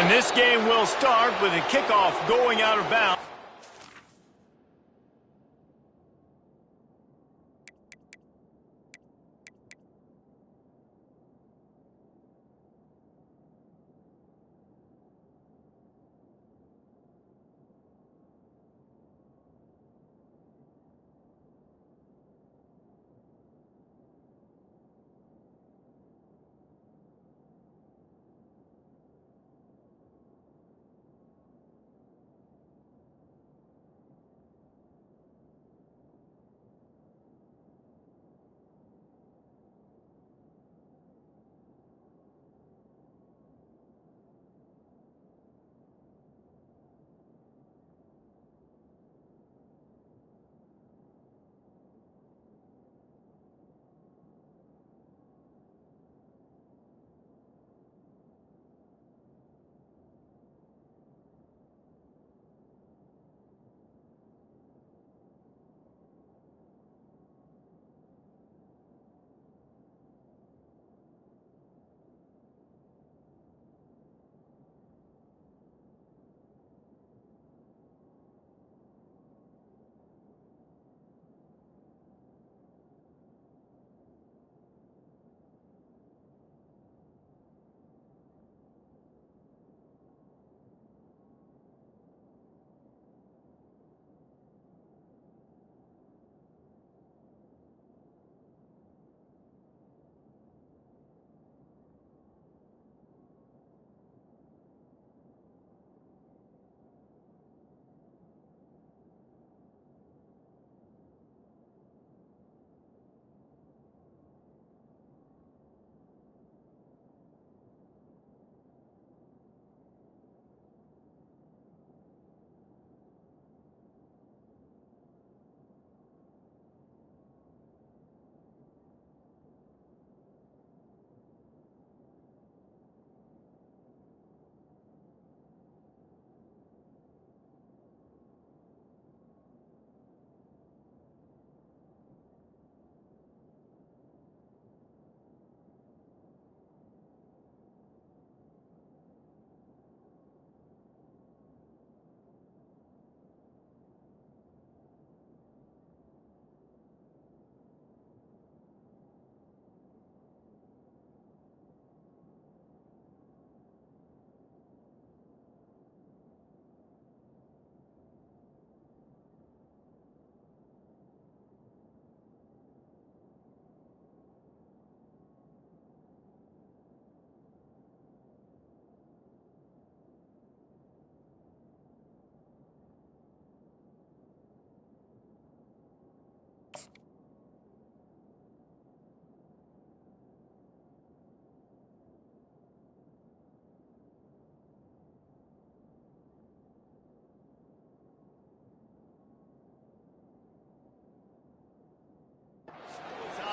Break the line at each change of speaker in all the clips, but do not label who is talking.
And this game will start with a kickoff going out of bounds.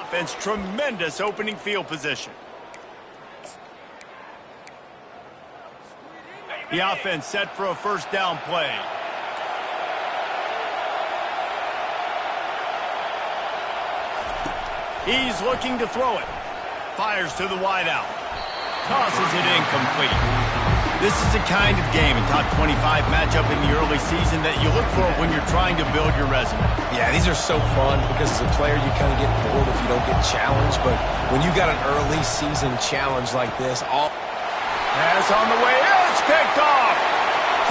Offense, tremendous opening field position. The offense set for a first down play. He's looking to throw it. Fires to the wideout. Tosses it incomplete. This is the kind of game, a top 25 matchup in the early season, that you look for when you're trying to build your resume.
Yeah, these are so fun because as a player, you kind of get bored if you don't get challenged. But when you got an early season challenge like this, all...
Pass on the way. It's picked off.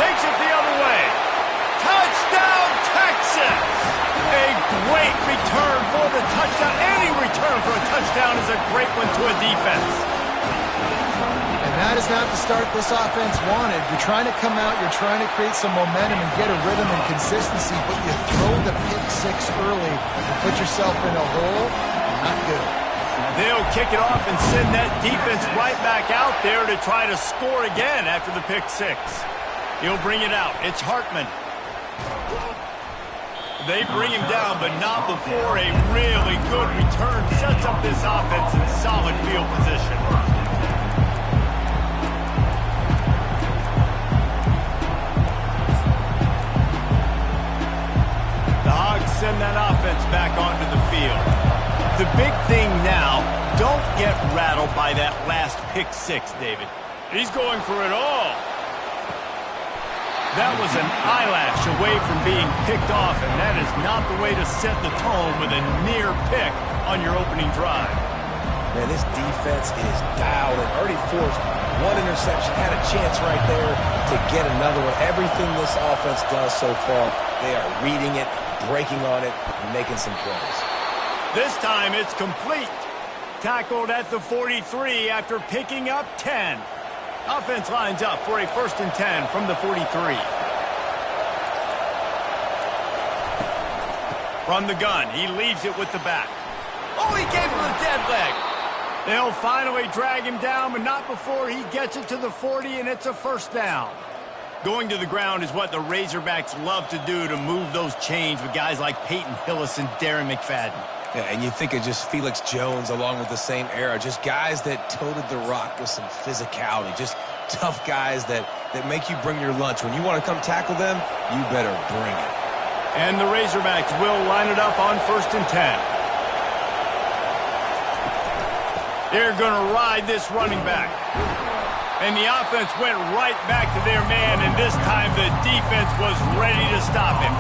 Takes it the other way. Touchdown, Texas! A great return for the touchdown. Any return for a touchdown is a great one to a defense.
And that is not the start this offense wanted. You're trying to come out, you're trying to create some momentum and get a rhythm and consistency, but you throw the pick six early and put yourself in a hole. Not good.
They'll kick it off and send that defense right back out there to try to score again after the pick six. He'll bring it out. It's Hartman. They bring him down, but not before a really good return sets up this offense in solid field position. The Hogs send that offense back onto the field. The big thing now, don't get rattled by that last pick six, David. He's going for it all. That was an eyelash away from being picked off, and that is not the way to set the tone with a near pick on your opening drive.
Man, this defense is dialed and already forced one interception, had a chance right there to get another one. Everything this offense does so far, they are reading it, breaking on it, and making some plays.
This time it's complete. Tackled at the 43 after picking up 10. Offense lines up for a 1st and 10 from the 43. From the gun, he leaves it with the back. Oh, he gave him a dead leg. They'll finally drag him down, but not before he gets it to the 40, and it's a 1st down. Going to the ground is what the Razorbacks love to do to move those chains with guys like Peyton Hillis and Darren McFadden.
Yeah, and you think of just Felix Jones along with the same era, just guys that toted the rock with some physicality, just tough guys that make you bring your lunch. When you want to come tackle them, you better bring it.
And the Razorbacks will line it up on 1st and 10. They're going to ride this running back. And the offense went right back to their man, and this time the defense was ready to stop him.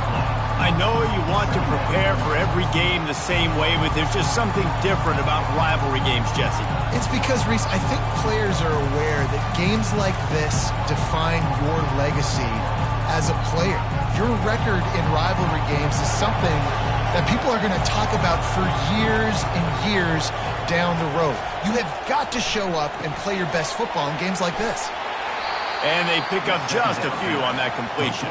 I know you want to prepare for every game the same way, but there's just something different about rivalry games, Jesse.
It's because, Reese, I think players are aware that games like this define your legacy as a player. Your record in rivalry games is something that people are going to talk about for years and years down the road. You have got to show up and play your best football in games like this.
And they pick up just a few on that completion.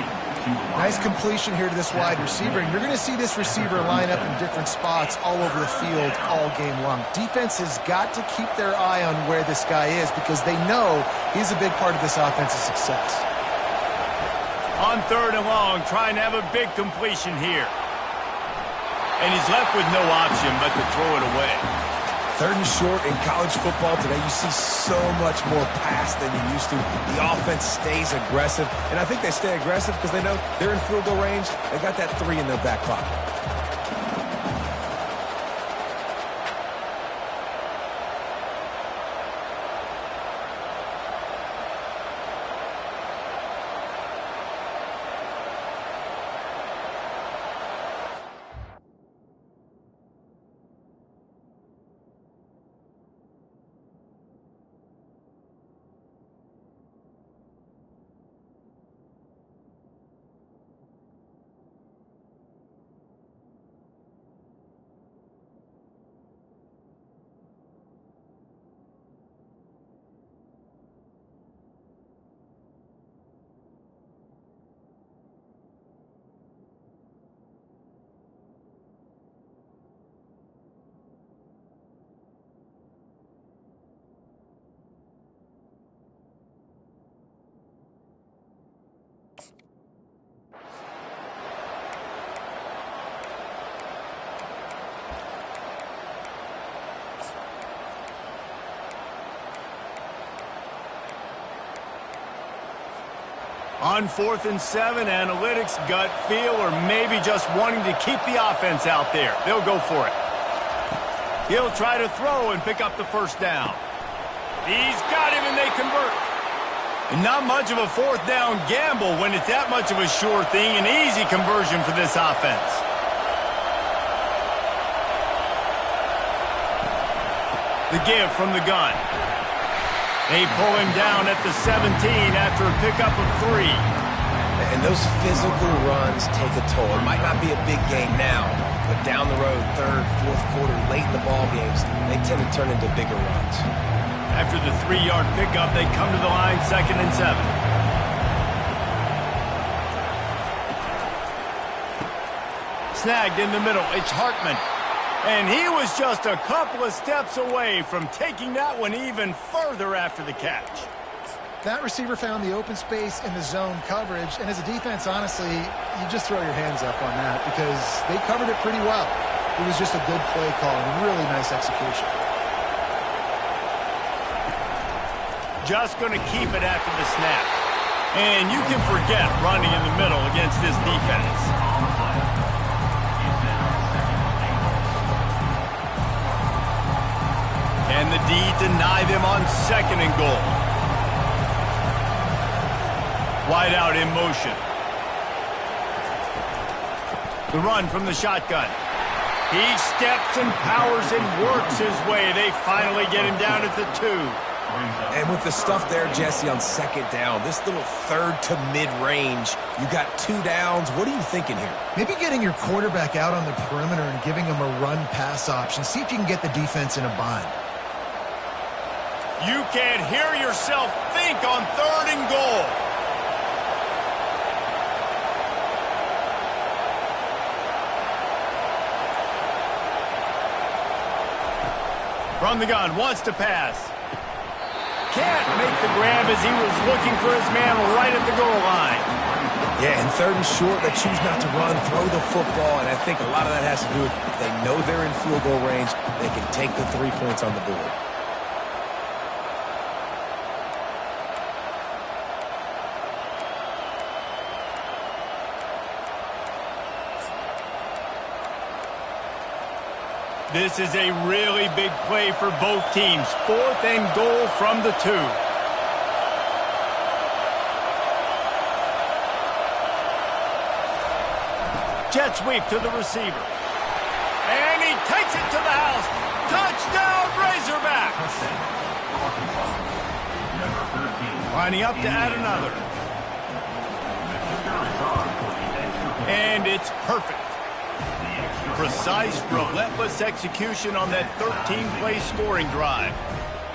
Nice completion here to this wide receiver, and you're going to see this receiver line up in different spots all over the field all game long. Defense has got to keep their eye on where this guy is because they know he's a big part of this offense's success.
On 3rd and long, trying to have a big completion here. And he's left with no option but to throw it away.
3rd and short in college football today, you see so much more pass than you used to. The offense stays aggressive, and I think they stay aggressive because they know they're in field goal range. They got that 3 in their back pocket.
On 4th and 7, analytics, gut feel, or maybe just wanting to keep the offense out there. They'll go for it. He'll try to throw and pick up the 1st down. He's got him, and they convert. And not much of a 4th down gamble when it's that much of a sure thing. An easy conversion for this offense. The give from the gun. They pull him down at the 17 after a pickup of 3.
And those physical runs take a toll. It might not be a big game now, but down the road, 3rd, 4th quarter, late in the ball games, they tend to turn into bigger runs.
After the 3-yard pickup, they come to the line 2nd and 7. Snagged in the middle, it's Hartman. And he was just a couple of steps away from taking that one even further after the catch.
That receiver found the open space in the zone coverage, and as a defense, honestly, you just throw your hands up on that because they covered it pretty well. It was just a good play call and really nice execution.
Just going to keep it after the snap. And you can forget running in the middle against this defense. Can the D deny them on 2nd and goal? Wide out in motion. The run from the shotgun. He steps and powers and works his way. They finally get him down at the 2.
And with the stuff there, Jesse, on second down, this little third to mid-range, you got 2 downs. What are you thinking here?
Maybe getting your quarterback out on the perimeter and giving him a run-pass option. See if you can get the defense in a bind.
You can't hear yourself think on 3rd and goal. From the gun, wants to pass. Can't make the grab as he was looking for his man right at the goal line.
Yeah, and 3rd and short, they choose not to run, throw the football, and I think a lot of that has to do with if they know they're in field goal range, they can take the 3 points on the board.
This is a really big play for both teams. 4th and goal from the 2. Jet sweep to the receiver. And he takes it to the house. Touchdown, Razorbacks! Lining up to add another. And it's perfect. Precise, relentless execution on that 13-play scoring drive.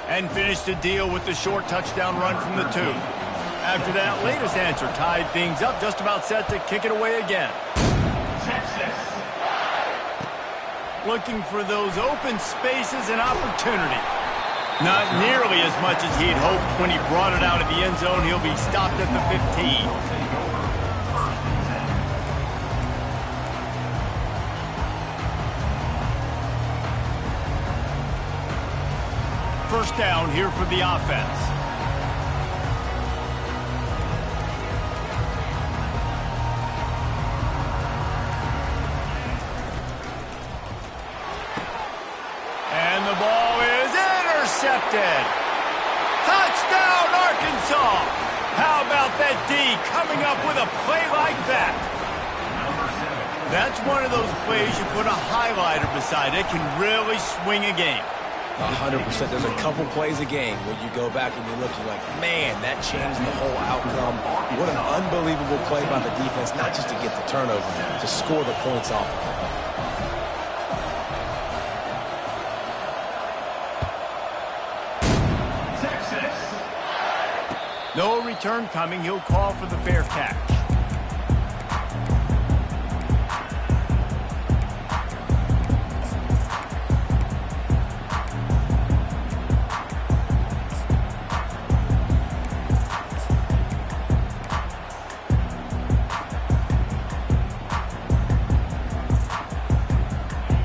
And finished the deal with the short touchdown run from the 2. After that latest answer tied things up, just about set to kick it away again. Looking for those open spaces and opportunity. Not nearly as much as he'd hoped when he brought it out of the end zone. He'll be stopped at the 15. First down here for the offense. And the ball is intercepted. Touchdown, Arkansas. How about that D coming up with a play like that? That's one of those plays you put a highlighter beside. It can really swing a game.
100%. There's a couple plays a game when you go back and you look, you're like, man, that changed the whole outcome. What an unbelievable play by the defense, not just to get the turnover, to score the points off.
No return coming. He'll call for the fair catch.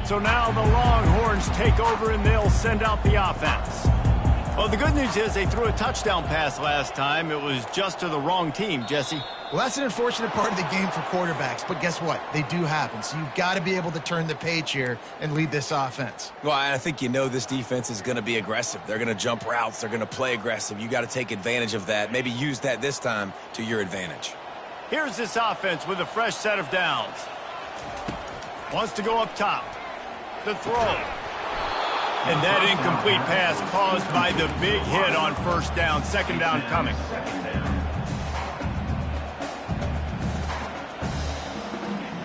So now the Longhorns take over and they'll send out the offense. Well, the good news is they threw a touchdown pass last time. It was just to the wrong team, Jesse.
Well, that's an unfortunate part of the game for quarterbacks, but guess what? They do happen, so you've got to be able to turn the page here and lead this offense.
Well, I think you know this defense is going to be aggressive. They're going to jump routes. They're going to play aggressive. You got to take advantage of that. Maybe use that this time to your advantage.
Here's this offense with a fresh set of downs. Wants to go up top. The throw. And that incomplete pass caused by the big hit on first down. Second down coming.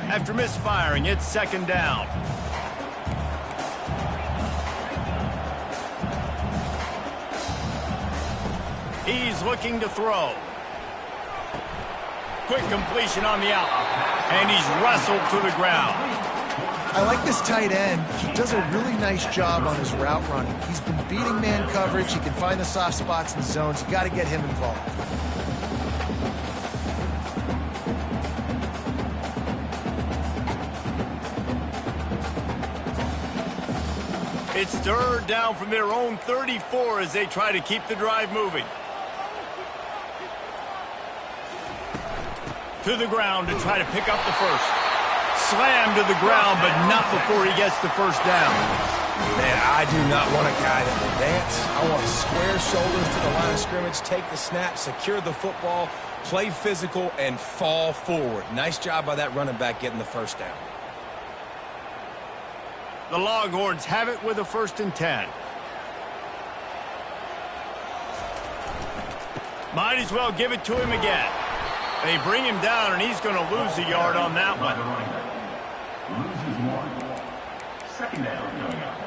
After misfiring, it's second down. He's looking to throw. Quick completion on the out. And he's wrestled to the ground.
I like this tight end. He does a really nice job on his route running. He's been beating man coverage. He can find the soft spots in the zones. You got to get him involved.
It's third down from their own 34 as they try to keep the drive moving. To the ground to try to pick up the first. Slammed to the ground, but not before he gets the first down.
Man, I do not want a guy that will dance. I want square shoulders to the line of scrimmage, take the snap, secure the football, play physical, and fall forward. Nice job by that running back getting the first down.
The Longhorns have it with a 1st and 10. Might as well give it to him again. They bring him down, and he's going to lose a yard on that one.
Loses 1. 2nd down coming up.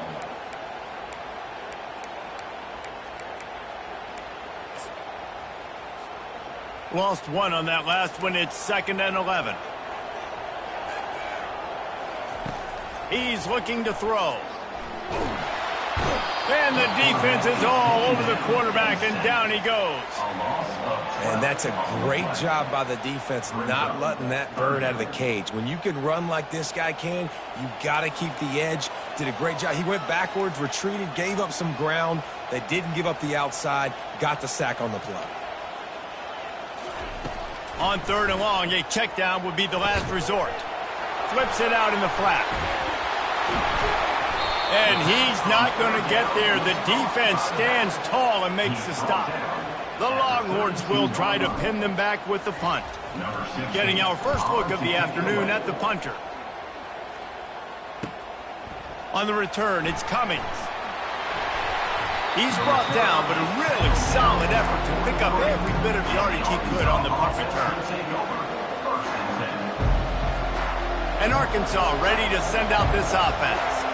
Lost 1 on that last one. It's 2nd and 11. He's looking to throw. And the defense is all over the quarterback, and down he goes.
And that's a great job by the defense not letting that bird out of the cage. When you can run like this guy can, you got to keep the edge. Did a great job. He went backwards, retreated, gave up some ground. They didn't give up the outside, got the sack on the play.
On 3rd and long, a check down would be the last resort. Flips it out in the flat. And he's not going to get there. The defense stands tall and makes the stop. The Longhorns will try to pin them back with the punt. Getting our first look of the afternoon at the punter. On the return, it's Cummings. He's brought down, but a really solid effort to pick up every bit of yardage he could on the punt return. And Arkansas ready to send out this offense.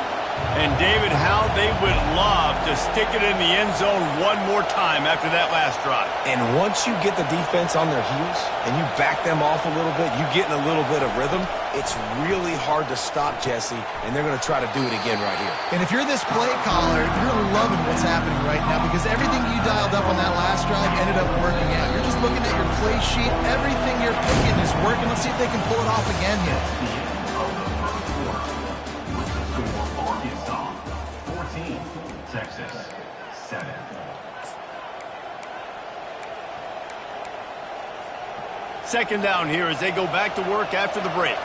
And, David, how they would love to stick it in the end zone one more time after that last drive.
And once you get the defense on their heels and you back them off a little bit, you get in a little bit of rhythm, it's really hard to stop, Jesse, and they're going to try to do it again right here.
And if you're this play caller, you're loving what's happening right now because everything you dialed up on that last drive ended up working out. You're just looking at your play sheet. Everything you're picking is working. Let's see if they can pull it off again here.
Texas, 7.
Second down here as they go back to work after the break.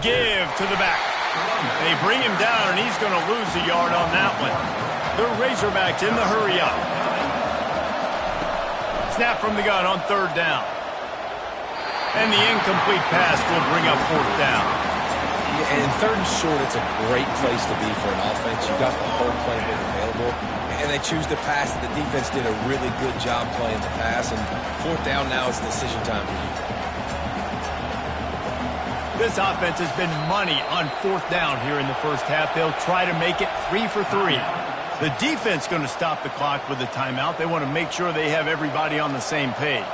Give to the back. They bring him down, and he's going to lose a yard on that one. The Razorbacks in the hurry up. Snap from the gun on 3rd down. And the incomplete pass will bring up 4th down.
Yeah, and 3rd and short, it's a great place to be for an offense. You got the whole playbook available, and they choose to pass. The defense did a really good job playing the pass, and 4th down now is decision time for you.
This offense has been money on 4th down here in the first half. They'll try to make it 3 for 3. The defense going to stop the clock with a timeout. They want to make sure they have everybody on the same page.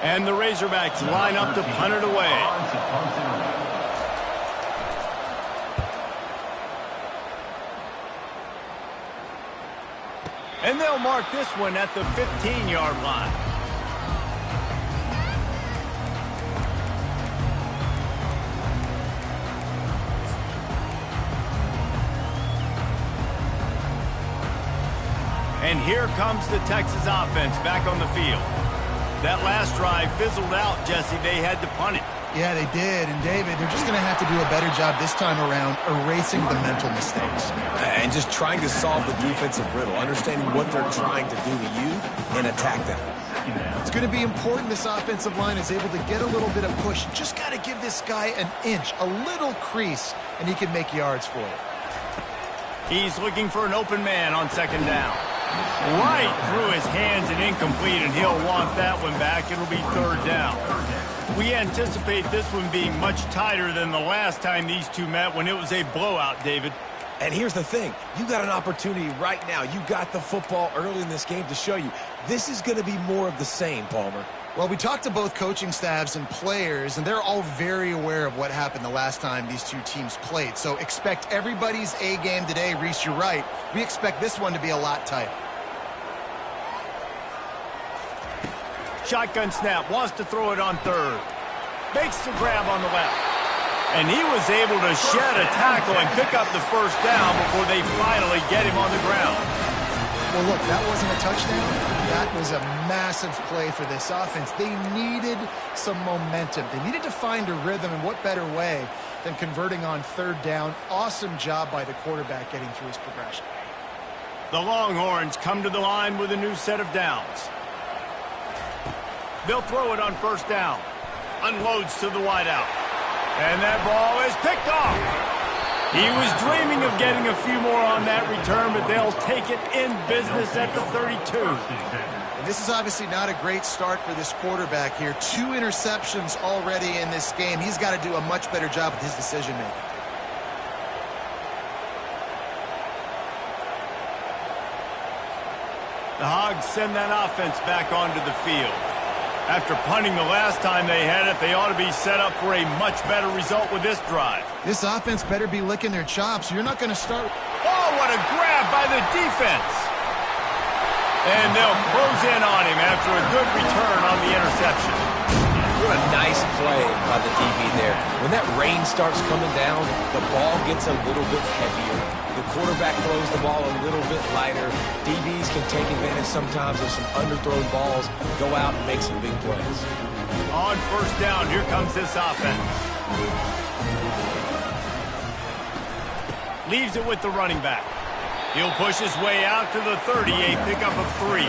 And the Razorbacks line up to punt it away. And they'll mark this one at the 15-yard line. And here comes the Texas offense back on the field. That last drive fizzled out, Jesse. They had to punt it.
Yeah, they did. And, David, they're just going to have to do a better job this time around erasing the mental mistakes.
And just trying to solve the defensive riddle, understanding what they're trying to do to you and attack them.
It's going to be important this offensive line is able to get a little bit of push. Just got to give this guy an inch, a little crease, and he can make yards for you.
He's looking for an open man on 2nd down. Right through his hands and incomplete, and he'll want that one back. It'll be 3rd down. We anticipate this one being much tighter than the last time these two met when it was a blowout, David.
And here's the thing. You got an opportunity right now. You got the football early in this game to show you. This is going to be more of the same, Palmer.
Well, we talked to both coaching staffs and players, and they're all very aware of what happened the last time these two teams played. So expect everybody's A game today. Reese, you're right. We expect this one to be a lot tighter.
Shotgun snap, wants to throw it on third. Makes the grab on the left. And he was able to shed a tackle and pick up the first down before they finally get him on the ground.
Well, look, that wasn't a touchdown. That was a massive play for this offense. They needed some momentum. They needed to find a rhythm, and what better way than converting on third down. Awesome job by the quarterback getting through his progression.
The Longhorns come to the line with a new set of downs. They'll throw it on first down. Unloads to the wideout. And that ball is picked off. He was dreaming of getting a few more on that return, but they'll take it in business at the 32.
And this is obviously not a great start for this quarterback here. 2 interceptions already in this game. He's got to do a much better job with his decision-making.
The Hogs send that offense back onto the field. After punting the last time they had it, they ought to be set up for a much better result with this drive.
This offense better be licking their chops. You're not going to start...
Oh, what a grab by the defense. And they'll close in on him after a good return on the interception.
What a nice play by the DB there. When that rain starts coming down, the ball gets a little bit heavier. The quarterback throws the ball a little bit lighter. DBs can take advantage sometimes of some underthrown balls, go out and make some big plays.
On first down, here comes this offense. Leaves it with the running back. He'll push his way out to the 30, a pickup of 3.
You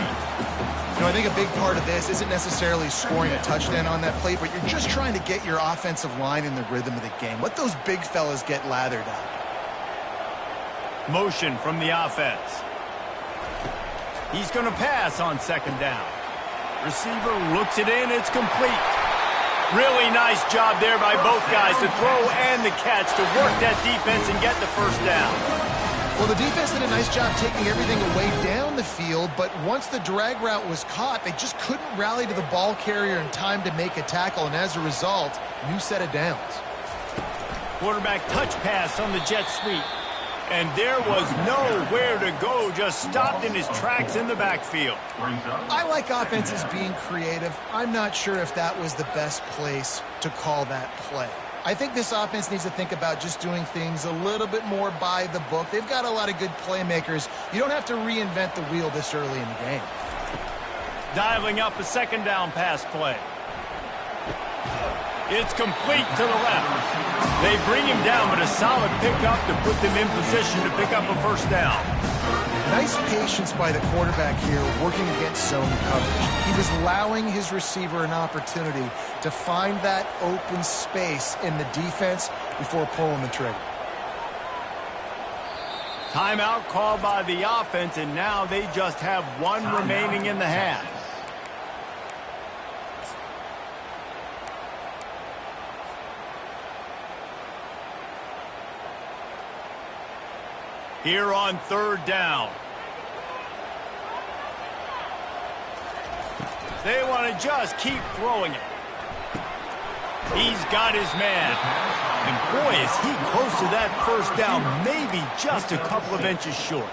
know, I think a big part of this isn't necessarily scoring a touchdown on that play, but you're just trying to get your offensive line in the rhythm of the game. Let those big fellas get lathered up.
Motion from the offense. He's going to pass on second down. Receiver looks it in. It's complete. Really nice job there by both guys to throw and the catch to work that defense and get the first down.
Well, the defense did a nice job taking everything away down the field, but once the drag route was caught, they just couldn't rally to the ball carrier in time to make a tackle, and as a result, new set of downs.
Quarterback touch pass on the jet sweep. And there was nowhere to go, just stopped in his tracks in the backfield.
I like offenses being creative. I'm not sure if that was the best place to call that play. I think this offense needs to think about just doing things a little bit more by the book. They've got a lot of good playmakers. You don't have to reinvent the wheel this early in the game.
Dialing up a second down pass play. It's complete to the left. They bring him down, but a solid pickup to put them in position to pick up a first down.
Nice patience by the quarterback here working against zone coverage. He was allowing his receiver an opportunity to find that open space in the defense before pulling the trigger.
Timeout called by the offense, and now they just have 1 remaining in the half. Here on third down. They want to just keep throwing it. He's got his man. And boy, is he close to that first down, maybe just a couple of inches short.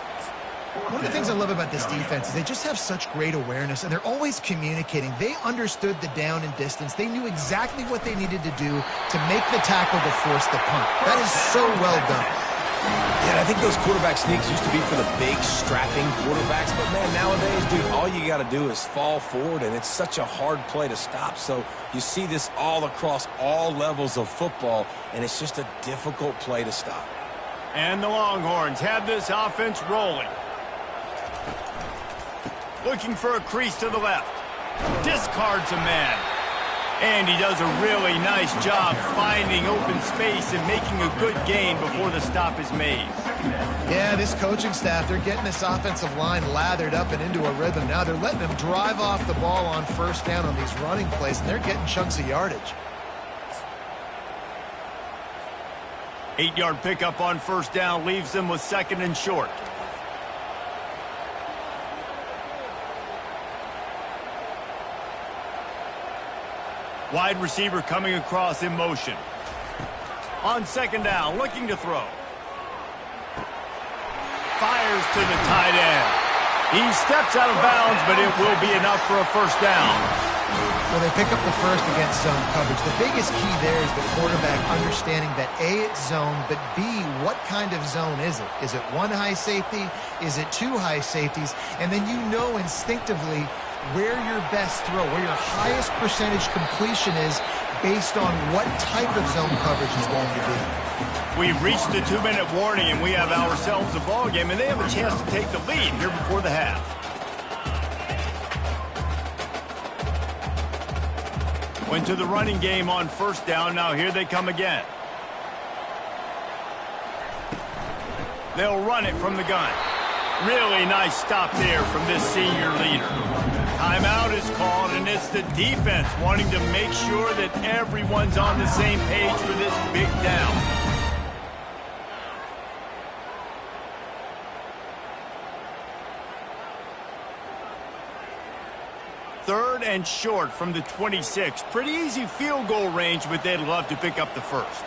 One of the things I love about this defense is they just have such great awareness, and they're always communicating. They understood the down and distance. They knew exactly what they needed to do to make the tackle to force the punt. That is so well done.
Yeah, I think those quarterback sneaks used to be for the big, strapping quarterbacks. But, man, nowadays, dude, all you got to do is fall forward, and it's such a hard play to stop. So you see this all across all levels of football, and it's just a difficult play to stop.
And the Longhorns have this offense rolling. Looking for a crease to the left. Discards a man. And he does a really nice job finding open space and making a good gain before the stop is made.
Yeah, this coaching staff, they're getting this offensive line lathered up and into a rhythm. Now they're letting them drive off the ball on first down on these running plays, and they're getting chunks of yardage.
8-yard pickup on first down leaves them with second and short. Wide receiver coming across in motion. On second down, looking to throw. Fires to the tight end. He steps out of bounds, but it will be enough for a first down.
Well, they pick up the first against zone coverage. The biggest key there is the quarterback understanding that A, it's zone, but B, what kind of zone is it? Is it one high safety? Is it two high safeties? And then you know instinctively where your best throw, where your highest percentage completion is based on what type of zone coverage is going to be.
We've reached the 2-minute warning, and we have ourselves a ball game, and they have a chance to take the lead here before the half. Went to the running game on first down. Now here they come again. They'll run it from the gun. Really nice stop there from this senior leader. Timeout is called, and it's the defense wanting to make sure that everyone's on the same page for this big down. Third and short from the 26. Pretty easy field goal range, but they'd love to pick up the first.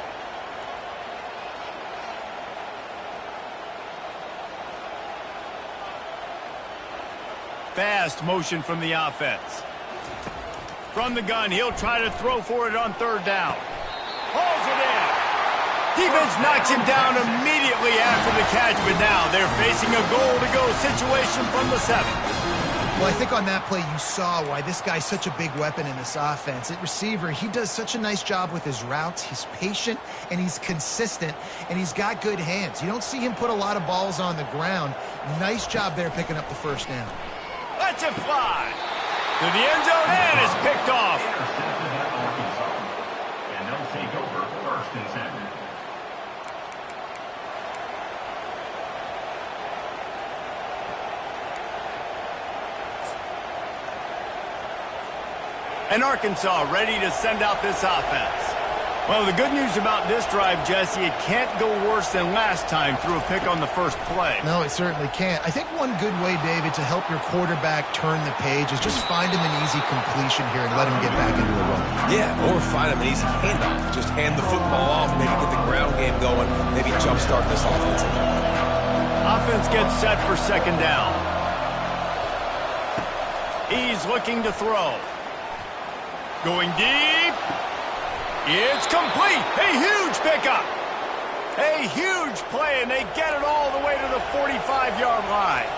Fast motion from the offense. From the gun, he'll try to throw for it on third down. Hauls it in. Defense knocks him down immediately after the catch, but now they're facing a goal-to-go situation from the 7.
Well, I think on that play you saw why this guy's such a big weapon in this offense. At receiver, he does such a nice job with his routes. He's patient, and he's consistent, and he's got good hands. You don't see him put a lot of balls on the ground. Nice job there picking up the first down.
Let's it fly. To the end zone, and it's picked off.
Intercepted by Arkansas. And they'll take over 1st and 10.
And Arkansas ready to send out this offense. Well, the good news about this drive, Jesse, it can't go worse than last time through a pick on the first play.
No, it certainly can't. I think one good way, David, to help your quarterback turn the page is just find him an easy completion here and let him get back into a run.
Yeah, or find him an easy handoff. Just hand the football off, maybe get the ground game going, maybe jumpstart this offense a little bit.
Offense gets set for second down. He's looking to throw. Going deep. It's complete. A huge pickup. A huge play, and they get it all the way to the 45-yard line.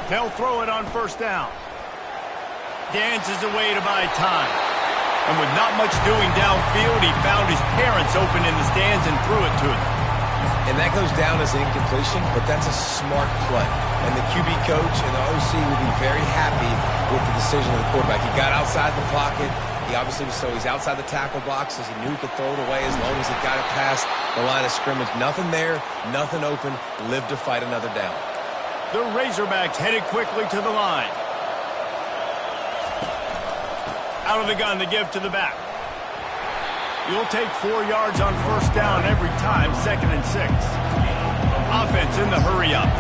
They'll throw it on first down. Dances away to buy time. And with not much doing downfield, he found his parents open in the stands and threw it to them.
And that goes down as incompletion, but that's a smart play. And the QB coach and the OC will be very happy with the decision of the quarterback. He got outside the pocket. He obviously was he's outside the tackle boxes. He knew he could throw it away as long as he got it past the line of scrimmage. Nothing there, nothing open. Live to fight another down.
The Razorbacks headed quickly to the line. Out of the gun, they give to the back. You'll take 4 yards on first down every time, 2nd and 6. Offense in the hurry up.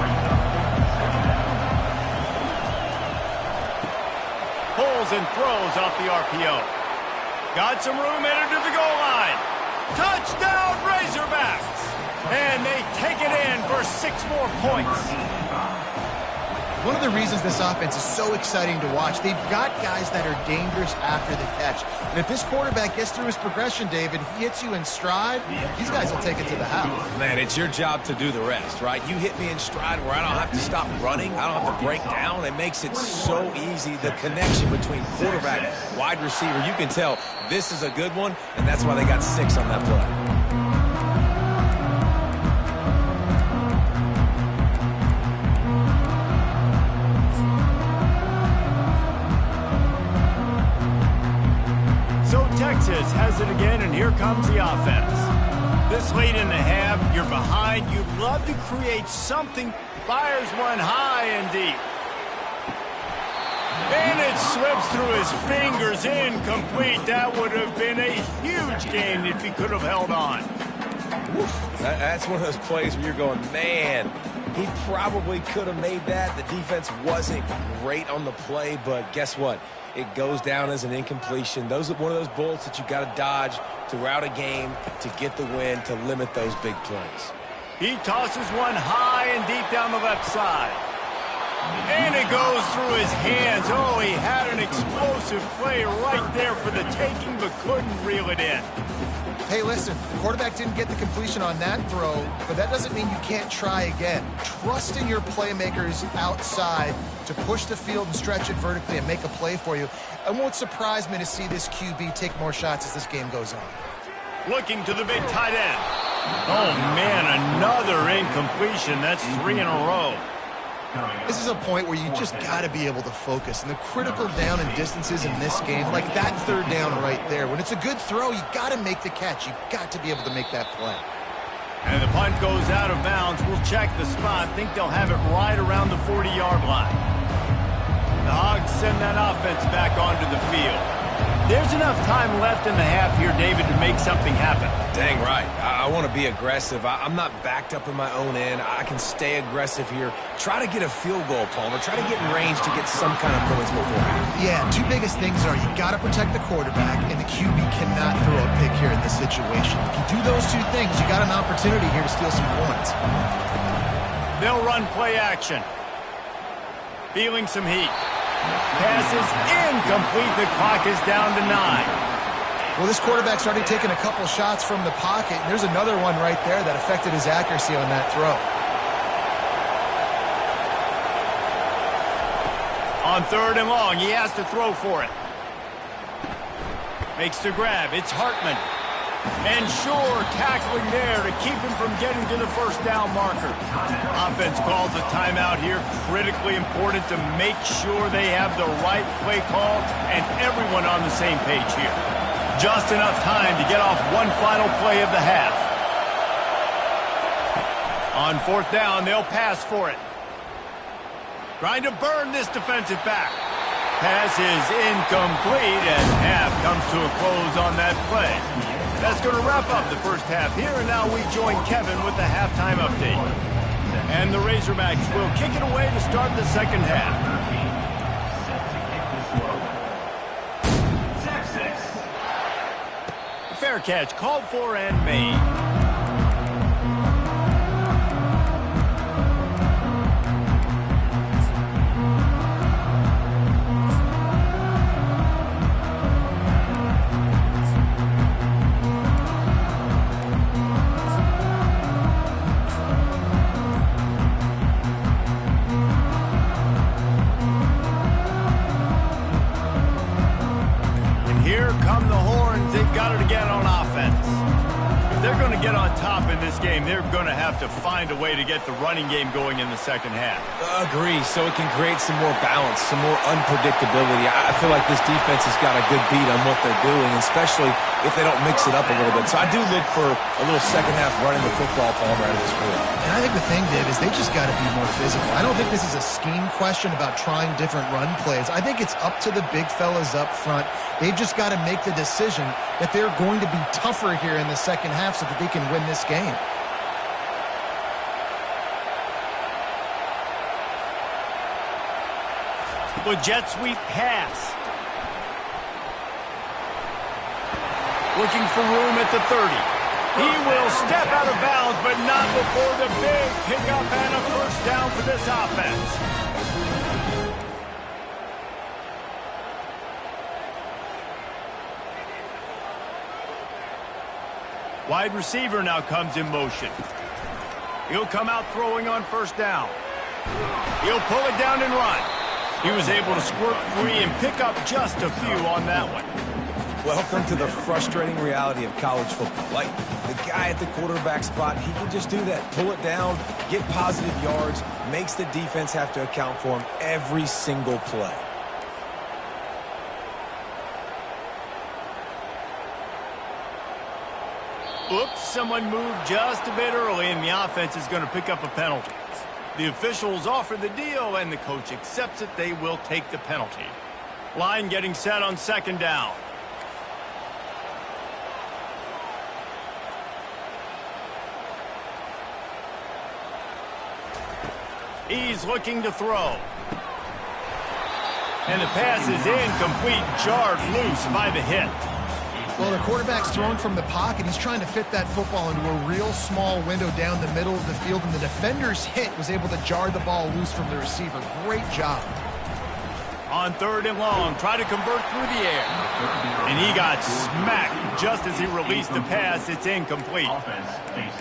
Pulls and throws off the RPO. Got some room headed to the goal line. Touchdown Razorbacks! And they take it in for 6 more points.
One of the reasons this offense is so exciting to watch, they've got guys that are dangerous after the catch. And if this quarterback gets through his progression, David, he hits you in stride, these guys will take it to the house.
Man, it's your job to do the rest, right? You hit me in stride where I don't have to stop running. I don't have to break down. It makes it so easy. The connection between quarterback, wide receiver, you can tell this is a good one, and that's why they got 6 on that play.
Texas has it again, and here comes the offense. This late in the half, you're behind. You'd love to create something. Fires one high and deep. And it slips through his fingers, incomplete. That would have been a huge gain if he could have held on.
That's one of those plays where you're going, man, he probably could have made that. The defense wasn't great on the play, but guess what? It goes down as an incompletion. Those are one of those bullets that you got to dodge throughout a game to get the win, to limit those big plays.
He tosses one high and deep down the left side. And it goes through his hands. Oh, he had an explosive play right there for the taking, but couldn't reel it in.
Hey, listen, the quarterback didn't get the completion on that throw, but that doesn't mean you can't try again. Trust in your playmakers outside to push the field and stretch it vertically and make a play for you. It won't surprise me to see this QB take more shots as this game goes on.
Looking to the big tight end. Oh, man, another incompletion. That's 3 in a row.
This is a point where you just got to be able to focus. And the critical down and distances in this game, like that third down right there, when it's a good throw, you got to make the catch. You got to be able to make that play.
And the punt goes out of bounds. We'll check the spot. Think they'll have it right around the 40-yard line. The Hogs send that offense back onto the field. There's enough time left in the half here, David, to make something happen.
Dang right. I want to be aggressive. I'm not backed up in my own end. I can stay aggressive here. Try to get a field goal, Palmer. Try to get in range to get some kind of points before half.
Yeah, two biggest things are you got to protect the quarterback, and the QB cannot throw a pick here in this situation. If you do those two things, you got an opportunity here to steal some points.
They'll run play action. Feeling some heat. Pass is incomplete. The clock is down to 9.
Well, this quarterback's already taken a couple shots from the pocket, and there's another one right there that affected his accuracy on that throw.
On 3rd and long, he has to throw for it. Makes the grab. It's Hartman. And Shore tackling there to keep him from getting to the first down marker. Offense calls a timeout here. Critically important to make sure they have the right play call and everyone on the same page here. Just enough time to get off one final play of the half. On 4th down, they'll pass for it. Trying to burn this defensive back. Pass is incomplete, and half comes to a close on that play. That's going to wrap up the first half here, and now we join Kevin with the halftime update. And the Razorbacks will kick it away to start the second half. Fair catch called for and made. They're going to have to find a way to get the running game going in the second half.
Agree, so it can create some more balance, some more unpredictability. I feel like this defense has got a good beat on what they're doing, especially if they don't mix it up a little bit. So I do look for a little second half running the football, Palmer, out of this group.
And I think the thing, Dave, is they just got to be more physical. I don't think this is a scheme question about trying different run plays. I think it's up to the big fellas up front. They've just got to make the decision that they're going to be tougher here in the second half so that they can win this game.
With jet sweep pass. Looking for room at the 30. He will step out of bounds, but not before the big pickup and a first down for this offense. Wide receiver now comes in motion. He'll come out throwing on first down. He'll pull it down and run. He was able to squirt free and pick up just a few on that one.
Welcome to the frustrating reality of college football. Like, the guy at the quarterback spot, he can just do that. Pull it down, get positive yards, makes the defense have to account for him every single play.
Oops, someone moved just a bit early, and the offense is going to pick up a penalty. The officials offer the deal, and the coach accepts it. They will take the penalty. Line getting set on second down. He's looking to throw. And the pass is incomplete, jarred loose by the hit.
Well, the quarterback's throwing from the pocket. He's trying to fit that football into a real small window down the middle of the field, and the defender's hit was able to jar the ball loose from the receiver. Great job.
On 3rd and long, try to convert through the air. And he got smacked just as he released the pass. It's incomplete.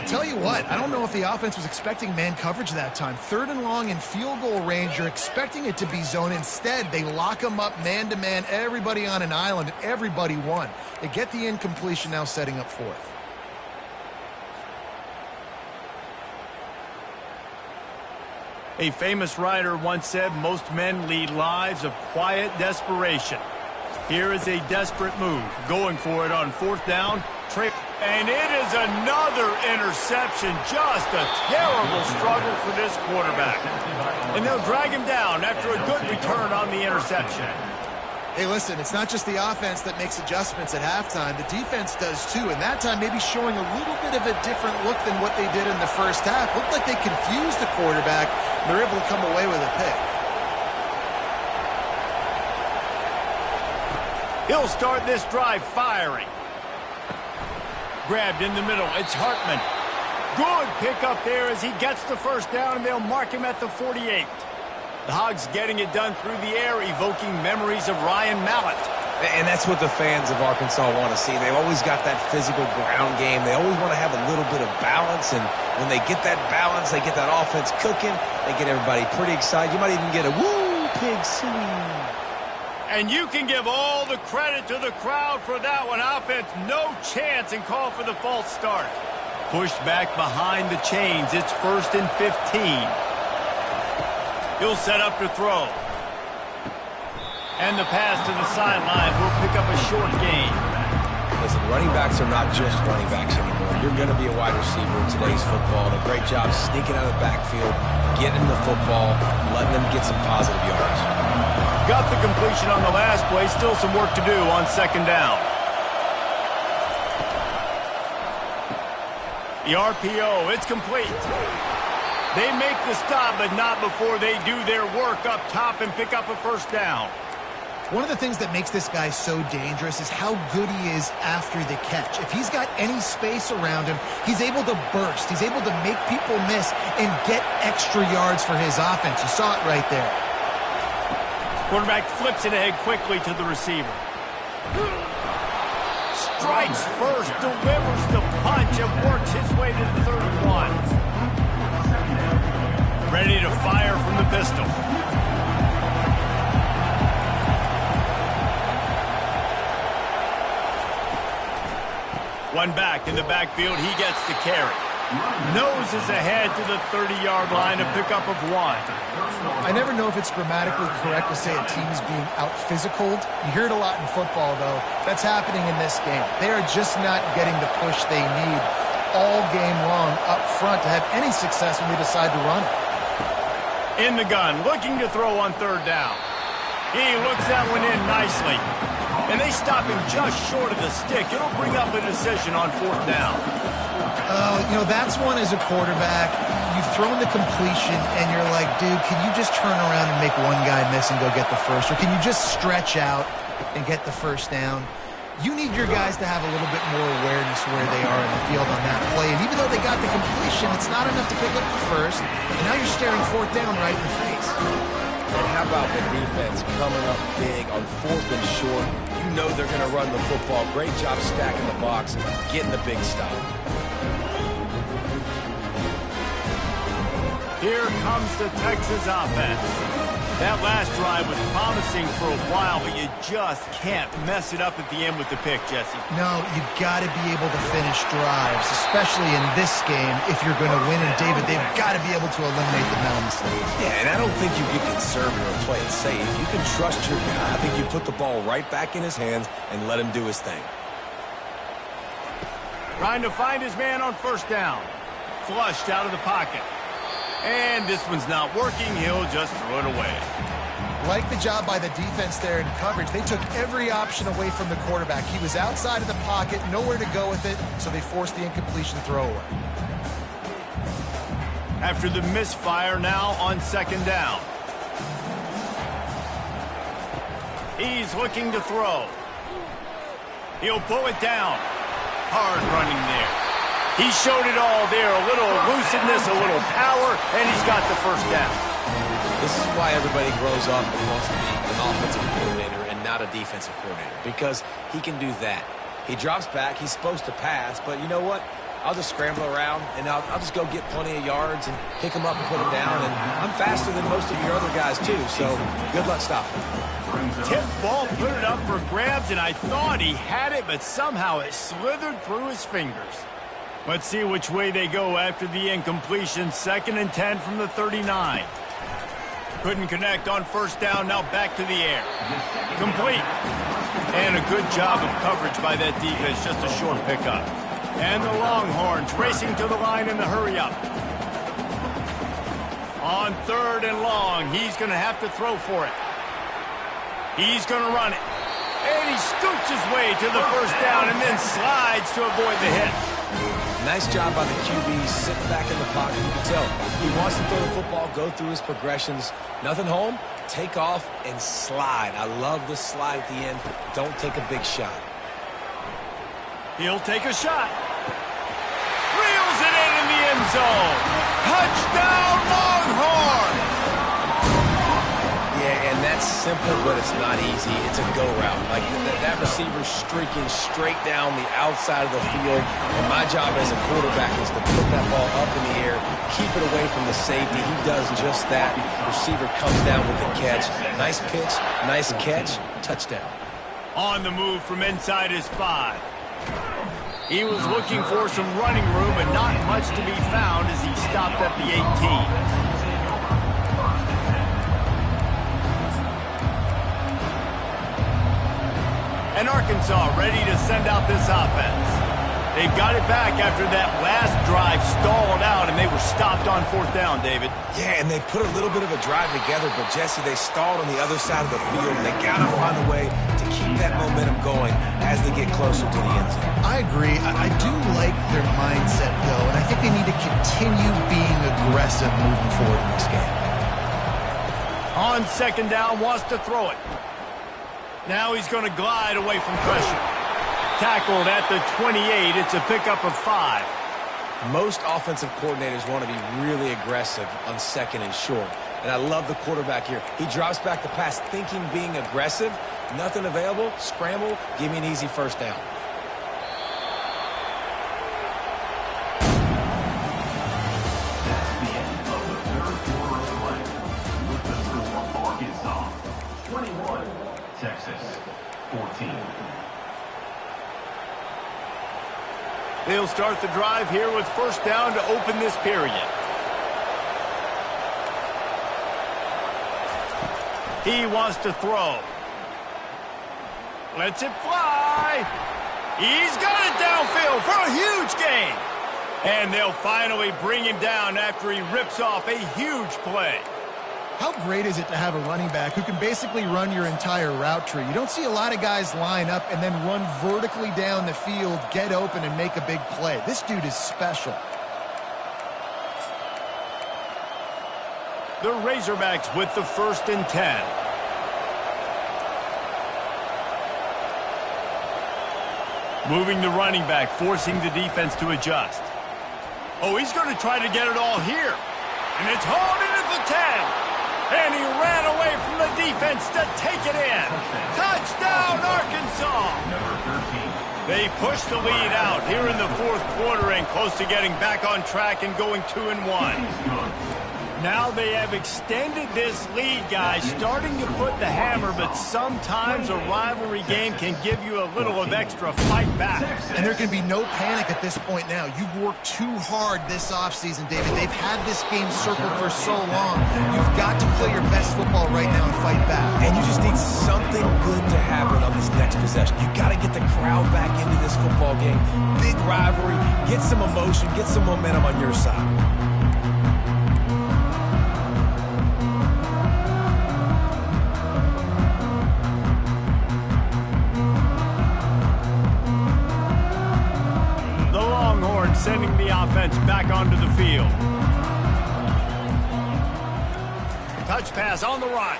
Tell you what, I don't know if the offense was expecting man coverage that time. 3rd and long in field goal range, you're expecting it to be zone. Instead, they lock them up man-to-man, everybody on an island, and everybody won. They get the incompletion, now setting up 4th.
A famous writer once said, most men lead lives of quiet desperation. Here is a desperate move, going for it on 4th down. And it is another interception. Just a terrible struggle for this quarterback. And they'll drag him down after a good return on the interception.
Hey, listen, it's not just the offense that makes adjustments at halftime. The defense does too, and that time maybe showing a little bit of a different look than what they did in the first half. Looked like they confused the quarterback, and they're able to come away with a pick.
He'll start this drive firing. Grabbed in the middle. It's Hartman. Good pickup there as he gets the 1st down, and they'll mark him at the 48. The Hogs getting it done through the air, evoking memories of Ryan Mallett.
And that's what the fans of Arkansas want to see. They've always got that physical ground game. They always want to have a little bit of balance, and when they get that balance, they get that offense cooking, they get everybody pretty excited. You might even get a woo, pig swing.
And you can give all the credit to the crowd for that one. Offense, no chance, and call for the false start. Pushed back behind the chains. It's 1st and 15. He'll set up to throw. And the pass to the sideline will pick up a short gain.
Listen, running backs are not just running backs anymore. You're going to be a wide receiver in today's football. And a great job sneaking out of the backfield, getting the football, letting them get some positive yards.
Got the completion on the last play. Still some work to do on 2nd down. The RPO, it's complete. They make the stop, but not before they do their work up top and pick up a 1st down.
One of the things that makes this guy so dangerous is how good he is after the catch. If he's got any space around him, he's able to burst. He's able to make people miss and get extra yards for his offense. You saw it right there.
Quarterback flips it ahead quickly to the receiver. Strikes first, delivers the punch, and works his way to the 31. Ready to fire from the pistol. One back in the backfield. He gets the carry. Noses ahead to the 30-yard line, a pickup of 1.
I never know if it's grammatically correct to say a team is being out-physicaled. You hear it a lot in football, though. That's happening in this game. They are just not getting the push they need all game long up front to have any success when they decide to run it.
In the gun, looking to throw on 3rd down. He looks that one in nicely. And they stop him just short of the stick. It'll bring up a decision on 4th down.
You know, that's one as a quarterback. You've thrown the completion, and you're like, dude, can you just turn around and make one guy miss and go get the 1st? Or can you just stretch out and get the 1st down? You need your guys to have a little bit more awareness where they are in the field on that play. And even though they got the completion, it's not enough to pick up the 1st. And now you're staring 4th down right in the face.
And how about the defense coming up big on 4th and short? You know they're going to run the football. Great job stacking the box, getting the big stop.
Here comes the Texas offense. That last drive was promising for a while, but you just can't mess it up at the end with the pick, Jesse.
No, you got to be able to finish drives, especially in this game if you're going to win. And, David, they've got to be able to eliminate the mental mistakes.
Yeah, and I don't think you get conservative or play it safe. You can trust your guy. I think you put the ball right back in his hands and let him do his thing.
Trying to find his man on 1st down. Flushed out of the pocket. And this one's not working. He'll just throw it away.
Like the job by the defense there in coverage. They took every option away from the quarterback. He was outside of the pocket, nowhere to go with it, so they forced the incompletion throwaway.
After the misfire, now on 2nd down. He's looking to throw. He'll pull it down. Hard running there. He showed it all there. A little elusiveness, a little power, and he's got the first down.
This is why everybody grows up and wants to be an offensive coordinator and not a defensive coordinator, because he can do that. He drops back. He's supposed to pass, but you know what? I'll just scramble around, and I'll just go get plenty of yards and pick him up and put him down. And I'm faster than most of your other guys, too, so good luck stopping.
Tip ball, put it up for grabs, and I thought he had it, but somehow it slithered through his fingers. Let's see which way they go after the incompletion. 2nd and 10 from the 39. Couldn't connect on first down, now back to the air. Complete. And a good job of coverage by that defense, just a short pickup. And the Longhorns racing to the line in the hurry-up. On 3rd and long, he's going to have to throw for it. He's going to run it. And he scoots his way to the first down and then slides to avoid the hit.
Nice job by the QB, sitting back in the pocket. You can tell he wants to throw the football, go through his progressions. Nothing home, take off, and slide. I love the slide at the end. Don't take a big shot.
He'll take a shot. Reels it in the end zone. Touchdown, Longhorns!
Yeah, and that's simple, but it's not easy. It's a go route. Like that receiver's streaking straight down the outside of the field, and my job as a quarterback is to put that ball up in the air, keep it away from the safety. He does just that. Receiver comes down with the catch. Nice pitch, nice catch, touchdown.
On the move from inside his 5. He was looking for some running room, but not much to be found as he stopped at the 18. And Arkansas ready to send out this offense. They've got it back after that last drive stalled out, and they were stopped on 4th down, David.
Yeah, and they put a little bit of a drive together, but, Jesse, they stalled on the other side of the field, and they got to find a way to keep that momentum going as they get closer to the end zone.
I agree. I do like their mindset, though, and I think they need to continue being aggressive moving forward in this game.
On 2nd down, wants to throw it. Now he's going to glide away from pressure. Tackled at the 28. It's a pickup of 5.
Most offensive coordinators want to be really aggressive on 2nd and short. And I love the quarterback here. He drops back the pass thinking being aggressive. Nothing available. Scramble. Give me an easy first down.
That's the end of the 3rd quarter of play. With the score, Arkansas 21, Texas 14.
They'll start the drive here with first down to open this period. He wants to throw. Lets it fly. He's got it downfield for a huge gain. And they'll finally bring him down after he rips off a huge play.
How great is it to have a running back who can basically run your entire route tree? You don't see a lot of guys line up and then run vertically down the field, get open, and make a big play. This dude is special.
The Razorbacks with the 1st and 10. Moving the running back, forcing the defense to adjust. Oh, he's going to try to get it all here. And it's hauled in at the 10. And he ran away from the defense to take it in. Touchdown, Arkansas!
Number 13.
They push the lead out here in the 4th quarter and close to getting back on track and going 2-1. Now they have extended this lead, guys, starting to put the hammer, but sometimes a rivalry game can give you a little of extra fight back.
And there can be no panic at this point now. You've worked too hard this offseason, David. They've had this game circled for so long. You've got to play your best football right now and fight back.
And you just need something good to happen on this next possession. You got to get the crowd back into this football game. Big rivalry. Get some emotion. Get some momentum on your side.
Sending the offense back onto the field. Touch pass on the run.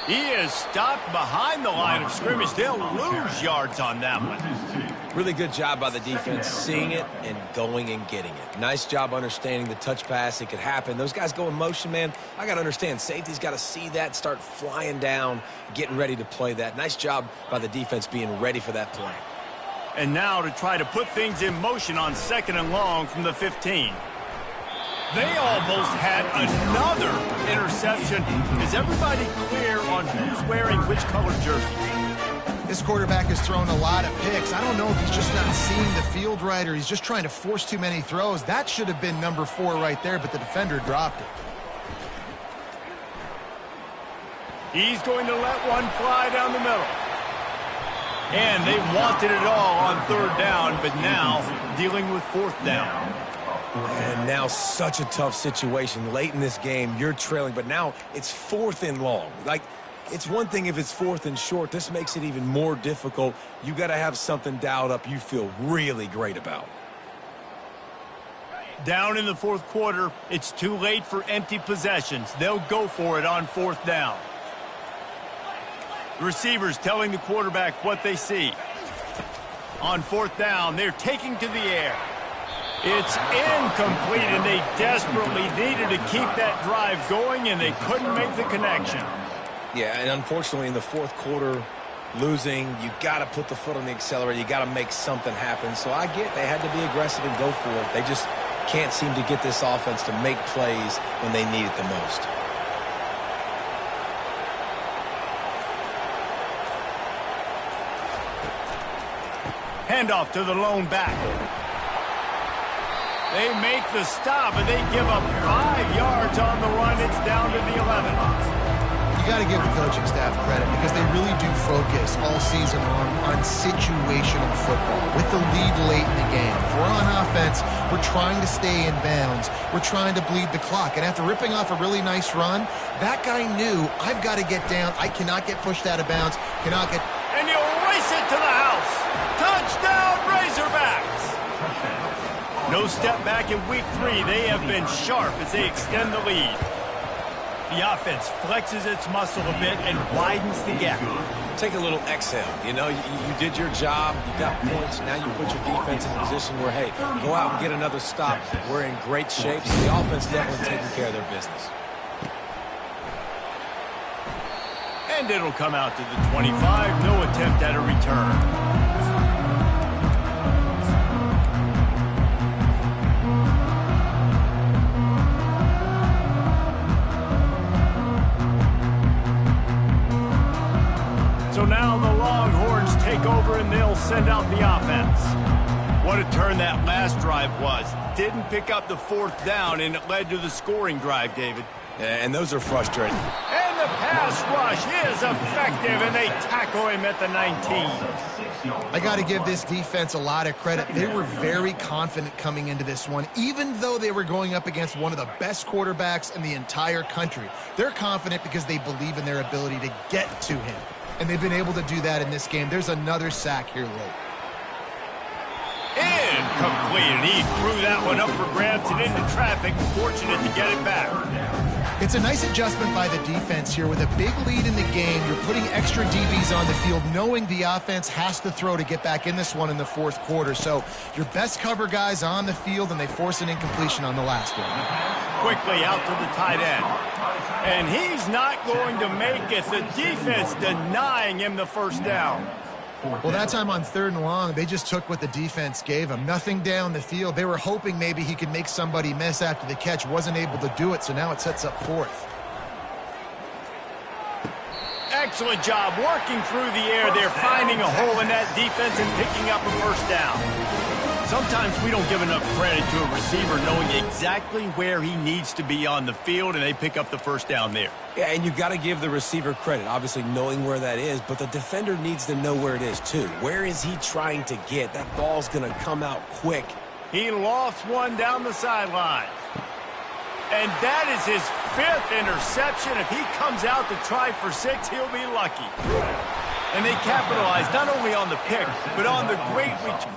He is stopped behind the line of scrimmage. They'll lose yards on that one.
Really good job by the defense seeing it and going and getting it. Nice job understanding the touch pass. It could happen. Those guys go in motion, man. I got to understand. Safety's got to see that, start flying down, getting ready to play that. Nice job by the defense being ready for that play.
And now to try to put things in motion on 2nd and long from the 15. They almost had another interception. Is everybody clear on who's wearing which color jersey?
This quarterback has thrown a lot of picks. I don't know if he's just not seeing the field right or he's just trying to force too many throws. That should have been number 4 right there, but the defender dropped it.
He's going to let one fly down the middle. And they wanted it all on 3rd down, but now dealing with 4th down.
And now such a tough situation. Late in this game, you're trailing, but now it's 4th and long. Like, it's one thing if it's 4th and short. This makes it even more difficult. You got to have something dialed up you feel really great about.
Down in the 4th quarter, it's too late for empty possessions. They'll go for it on 4th down. The receivers telling the quarterback what they see. On 4th down, they're taking to the air. It's incomplete, and they desperately needed to keep that drive going, and they couldn't make the connection.
Yeah, and unfortunately in the 4th quarter, losing, you got to put the foot on the accelerator. You got to make something happen. So I get they had to be aggressive and go for it. They just can't seem to get this offense to make plays when they need it the most.
Handoff to the lone back. They make the stop, and they give up 5 yards on the run. It's down to the 11.
You got to give the coaching staff credit because they really do focus all season long on situational football with the lead late in the game. If we're on offense, we're trying to stay in bounds. We're trying to bleed the clock. And after ripping off a really nice run, that guy knew, I've got to get down. I cannot get pushed out of bounds. Cannot get...
And he'll race it to the house. Touchdown, Razorbacks. No step back in week 3. They have been sharp as they extend the lead. The offense flexes its muscle a bit and widens the gap.
Take a little exhale. You know, you did your job. You got points. Now you put your defense in a position where, hey, go out and get another stop. We're in great shape. So the offense definitely taking care of their business.
And it'll come out to the 25. No attempt at a return. So now the Longhorns take over and they'll send out the offense. What a turn that last drive was. Didn't pick up the 4th down, and it led to the scoring drive, David.
And those are frustrating.
And the pass rush is effective, and they tackle him at the 19.
I got to give this defense a lot of credit. They were very confident coming into this one, even though they were going up against one of the best quarterbacks in the entire country. They're confident because they believe in their ability to get to him. And they've been able to do that in this game. There's another sack here late.
Incomplete, and he threw that one up for grabs and into traffic. Fortunate to get it back.
It's a nice adjustment by the defense here. With a big lead in the game, you're putting extra DBs on the field, knowing the offense has to throw to get back in this one in the 4th quarter. So your best cover guys on the field, and they force an incompletion on the last one.
Quickly out to the tight end. And he's not going to make it. The defense denying him the 1st down.
Well, that time on 3rd and long, they just took what the defense gave him. Nothing down the field. They were hoping maybe he could make somebody miss after the catch. Wasn't able to do it, so now it sets up 4th.
Excellent job working through the air. They're finding a hole in that defense and picking up a 1st down. Sometimes we don't give enough credit to a receiver knowing exactly where he needs to be on the field, and they pick up the 1st down there.
Yeah, and you got to give the receiver credit, obviously knowing where that is, but the defender needs to know where it is too. Where is he trying to get? That ball's going to come out quick.
He lofts one down the sideline. And that is his 5th interception. If he comes out to try for 6, he'll be lucky. And they capitalize not only on the pick, but on the great return.